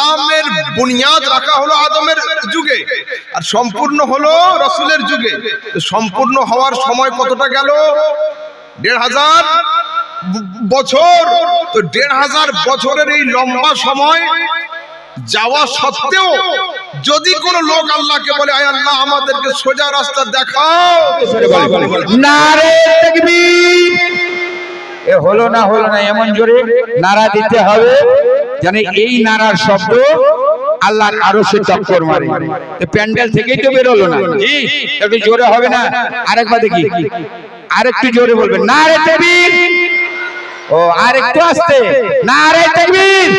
ইসলামের বুনিয়াদ রাখা হলো আদমের যুগে, আর সম্পূর্ণ হলো রাসূলের যুগে। সম্পূর্ণ হওয়ার সময় কতটা গেল? ১৫০০ বছর। তো ১৫০০ বছরের এই লম্বা সময় যাওয়া সত্ত্বেও যদি কোন লোক আল্লাহকে বলে, আয় আল্লাহ আমাদেরকে সোজা রাস্তা দেখাও, নারে তাকবীর। এ হলো না এমন জোরে নারা দিতে হবে যেন এই নারার শব্দ আল্লাহর আরশে টক্কর মারে। প্যান্ডেল থেকেই তো বের হলো না, একটু জোরে হবে না? আরেকবার দেখি, আরেকটু জোরে বলবেন নারে তাকবীর। ও আরেকটু আস্তে, নারে তাকবীর,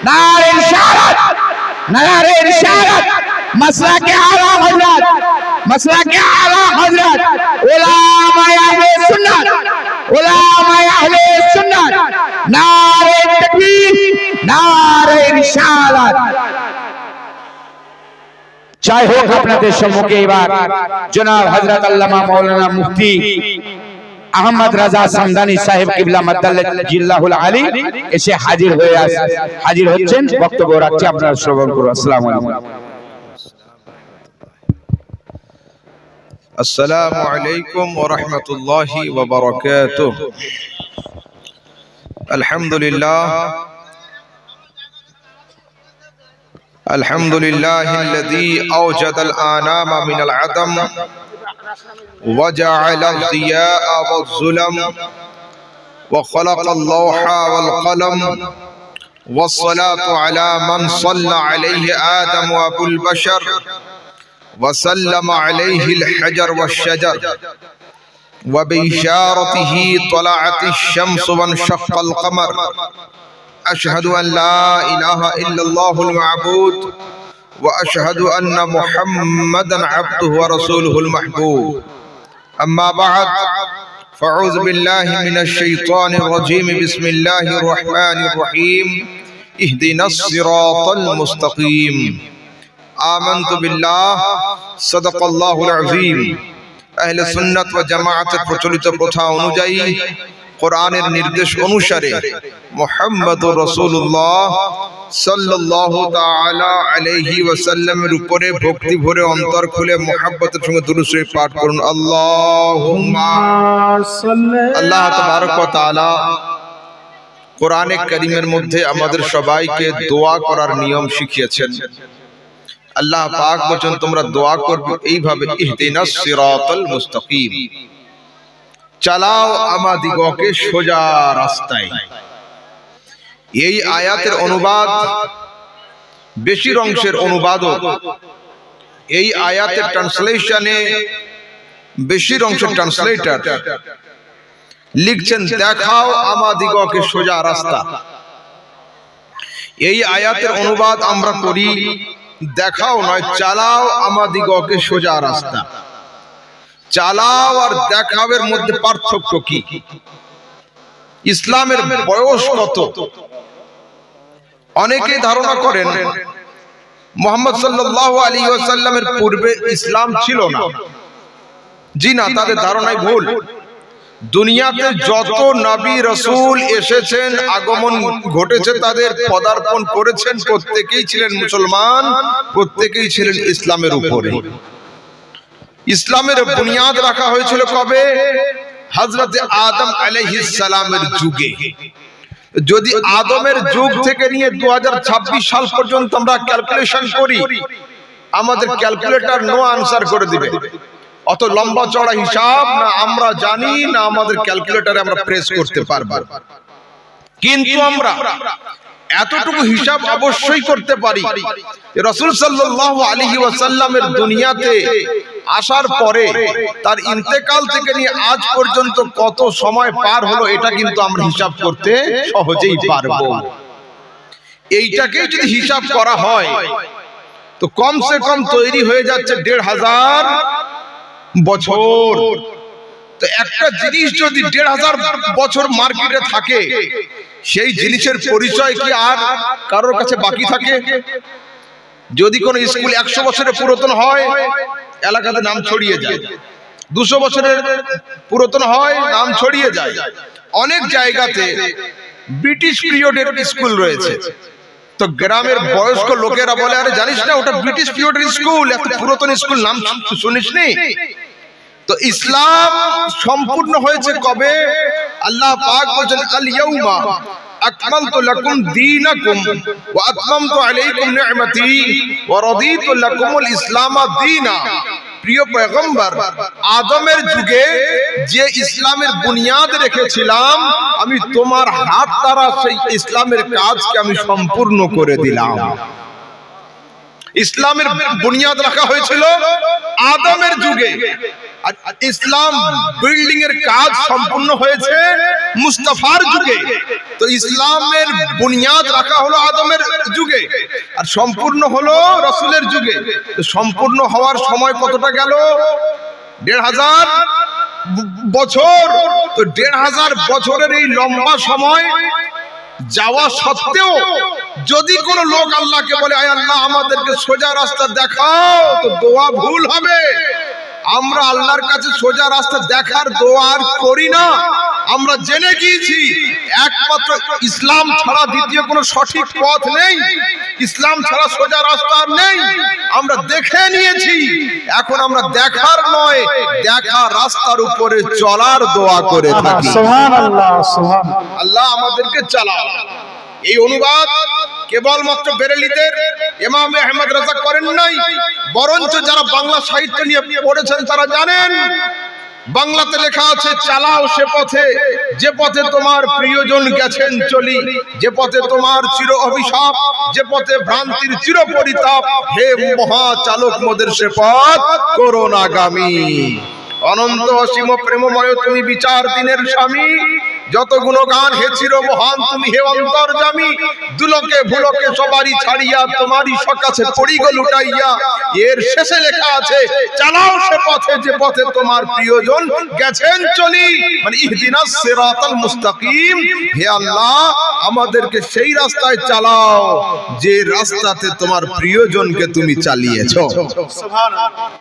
নারে ইশারাত, নারে ইশারাত। মাসলাকে আলা হযরত, মাসলাকে আলা হযরত উলামায়ে আহলে সুন্নাত, উলামায়ে আহলে সুন্নাত। নারে তাকবীর, নারে ইশারাত। জয় হোক আপনাদের সম্মুখে এবার জনাব হযরত আল্লামা মাওলানা মুফতি আহমদ রাজা সামদানি সাহেব কিবলা মাদ্দাল্লাহুল আলী এসে হাজির হচ্ছেন, বক্তব্য রাখছে, আপনারা শ্রবণ করুন। আসসালামু আলাইকুম। আসসালামু আলাইকুম ওয়া রাহমাতুল্লাহি ওয়া বারাকাতুহু। আলহামদুলিল্লাহ, আলহামদুলিল্লাহিল্লাযী আওজাদাল আনামা মিনাল আদম ওয়া জাআলাল দিয়া ওয়াজ যুলাম ওয়া খালাকাল লাওহা ওয়াল কলম ওয়াস সালাতু আলা মান সাল্লা আলাইহি আদম ওয়া আবুল বাশার ওয়া সাল্লামা আলাইহিল হাজার ওয়াশ শাজার ওয়া বিইশারাতিহি তালাআতিশ শামসু ওয়া শাক্কাল কমার। আশহাদু আন লা ইলাহা ইল্লাল্লাহুল মা'বুদ ওয়া আশহাদু আন্না মুহাম্মাদান আবদুহু ওয়া রাসূলুহুল মাহবুব। আম্মা বা'দ, ফাউযু বিল্লাহি মিনাশ শাইতানির রাজীম। বিসমিল্লাহির রাহমানির রহিম। ইহদিনাস সিরাতাল মুস্তাকিম। আমানতু বিল্লাহ, সাদাকাল্লাহুল আযীম। আহলে সুন্নাত ওয়া জামাআতের প্রচলিত প্রথা অনুযায়ী, কোরআনের নির্দেশ অনুসারে মুহাম্মদুর রাসূলুল্লাহ সাল্লাল্লাহু তাআলা আলাইহি ওয়াসাল্লামের উপরে ভক্তি ভরে অন্তর খুলে মুহাব্বতের সঙ্গে দুরূদ শরীফ পাঠ করুন। আল্লাহুম্মা সাল্লি। আল্লাহ তাবারক ওয়া তাআলা কোরআনে কারীমের মধ্যে আমাদের সবাইকে দোয়া করার নিয়ম শিখিয়েছেন। আল্লাহ পাক বলেন, তোমরা দোয়া করবে এইভাবে, ইহদিনাস সিরাতাল মুস্তাকিম, চালাও আমাদিগকে সোজা রাস্তায়। এই আয়াতের অনুবাদ, বেশির অংশের অনুবাদক এই আয়াতের ট্রান্সলেশনে, বেশির অংশের ট্রান্সলেটর লিখছেন, দেখাও আমাদিগকে সোজা রাস্তা। এই আয়াতের অনুবাদ আমরা করি, দেখাও নয়, চালাও আমাদিগকে সোজা রাস্তা। চালাও আর দেখাওয়ের মধ্যে পার্থক্য কি? ইসলামের বয়স কত? অনেকে ধারণা করেন মুহাম্মদ সাল্লাল্লাহু আলাইহি ওয়াসাল্লামের পূর্বে ইসলাম ছিল না। জি না, তাদের ধারণাই ভুল। দুনিয়াতে যত নবী রাসূল এসেছেন, আগমন ঘটেছে, তাদের পদার্পণ করেছেন, প্রত্যেকেই ছিলেন মুসলমান, প্রত্যেকেই ছিলেন ইসলামের উপরে। ইসলামের বুনিয়াদ রাখা হয়েছিল কবে? হযরত আদম আলাইহিস সালামের যুগে। যদি আদমের যুগ থেকে নিয়ে 2026 সাল পর্যন্ত আমরা ক্যালকুলেশন করি, আমাদের ক্যালকুলেটর নো আনসার করে দিবে। অত লম্বা চড়া হিসাব না আমরা জানি, না আমাদের ক্যালকুলেটরে আমরা প্রেস করতে পারবো। কিন্তু আমরা এতটুকু হিসাব অবশ্যই করতে পারি, রাসূল সাল্লাল্লাহু আলাইহি ওয়াসাল্লামের দুনিয়াতে আসার পরে তার ইন্তেকাল থেকে নিয়ে আজ পর্যন্ত কত সময় পার হলো, এটা কিন্তু আমরা হিসাব করতে সহজেই পারবো। এইটাকে যদি হিসাব করা হয় তো কমসে কম তৈরি হয়ে যাচ্ছে ১৫০০ বছর। তো একটা জিনিস যদি ১৫০০ বছর মার্কেটে থাকে, সেই জিনিসের পরিচয় কি আর কারোর কাছে বাকি থাকে? যদি কোনো স্কুল ১০০ বছরের পুরাতন হয়, এলাকাতে নাম ছড়িয়ে যায়। ২০০ বছরের পুরাতন হয়, নাম ছড়িয়ে যায়। অনেক জায়গাতে ব্রিটিশ পিরিয়ডের স্কুল রয়েছে, তো গ্রামের বয়স্ক লোকেরা বলে, আরে জানিস না ওটা ব্রিটিশ পিরিয়ডের স্কুল, এত পুরাতন স্কুল, নাম শুনিসনি? তো ইসলাম সম্পূর্ণ হয়েছে কবে? আল্লাহ পাক বলেন, আল ইয়াউমা আকমালতু লাকুম দীনাকুম ওয়া আতমামতু আলাইকুম নি'মাতি ওয়া রাদিতু লাকুমুল ইসলাম দীনা। প্রিয় পয়গম্বর, আদমের যুগে যে ইসলামের বুনিয়াদ রেখেছিলাম, আমি তোমার হাত দ্বারা সেই ইসলামের কাজকে আমি সম্পূর্ণ করে দিলাম। ইসলামের বুনিয়াদ রাখা হয়েছিল আদমের যুগে, আর ইসলাম বিল্ডিং এর কাজ সম্পূর্ণ হয়েছে মুস্তাফার যুগে। তো ইসলামের বুনিয়াদ রাখা হলো আদমের যুগে, আর সম্পূর্ণ হলো রাসূলের যুগে। তো সম্পূর্ণ হওয়ার সময় কতটা গেল? ১৫০০ বছর। তো ১৫০০ বছরের এই লম্বা সময় যাওয়া সত্ত্বেও যদি কোন লোক আল্লাহকে বলে, আয় আল্লাহ আমাদেরকে সোজা রাস্তা দেখাও, তো দোয়া ভুল হবে। আমরা আল্লাহর কাছে সোজা রাস্তা দেখার দোয়া আর করি না। আমরা জেনে গিয়েছি একমাত্র ইসলাম ছাড়া দ্বিতীয় কোনো সঠিক পথ নেই, ইসলাম ছাড়া সোজা রাস্তা আর নেই। আমরা দেখে নিয়েছি, এখন আমরা দেখার নয়, দেখা রাস্তার উপরে চলার দোয়া করে থাকি। সুবহানাল্লাহ, সুবহানাল্লাহ। আল্লাহ আমাদেরকে চালাও। এই অনুবাদ কেবলমাত্র বেরেলিদের ইমাম আহমদ রাজা করেন নাই, বরঞ্চ যারা বাংলা সাহিত্য নিয়ে পড়েছেন তারা জানেন বাংলাতে লেখা আছে, চালাও সে পথে যে পথে তোমার প্রিয়জন গেছেন চলি, যে পথে তোমার চির অভিশাপ, যে পথে ভ্রান্তির চির পরিতাপ, হে মহাচালক মোদের সে পথ করুণাগামী। অনন্ত অসীম প্রেমময় তুমি বিচার দিনের স্বামী, যত গুণগান হে চির মহান তুমি হে অন্তর্যামী, দুলকে ভুলকে সবারই ছাড়িয়া তোমারই সকাছে পড়িগ লুটাইয়া। এর শেষে লেখা আছে, চালাও সে পথে যে পথে তোমার প্রিয়জন গেছেন চলি, মানে ইহদিনাস সিরাতাল মুস্তাকিম। হে আল্লাহ আমাদেরকে সেই রাস্তায় চালাও যে রাস্তাতে তোমার প্রিয়জনকে তুমি চালিয়েছো। সুবহানাল্লাহ।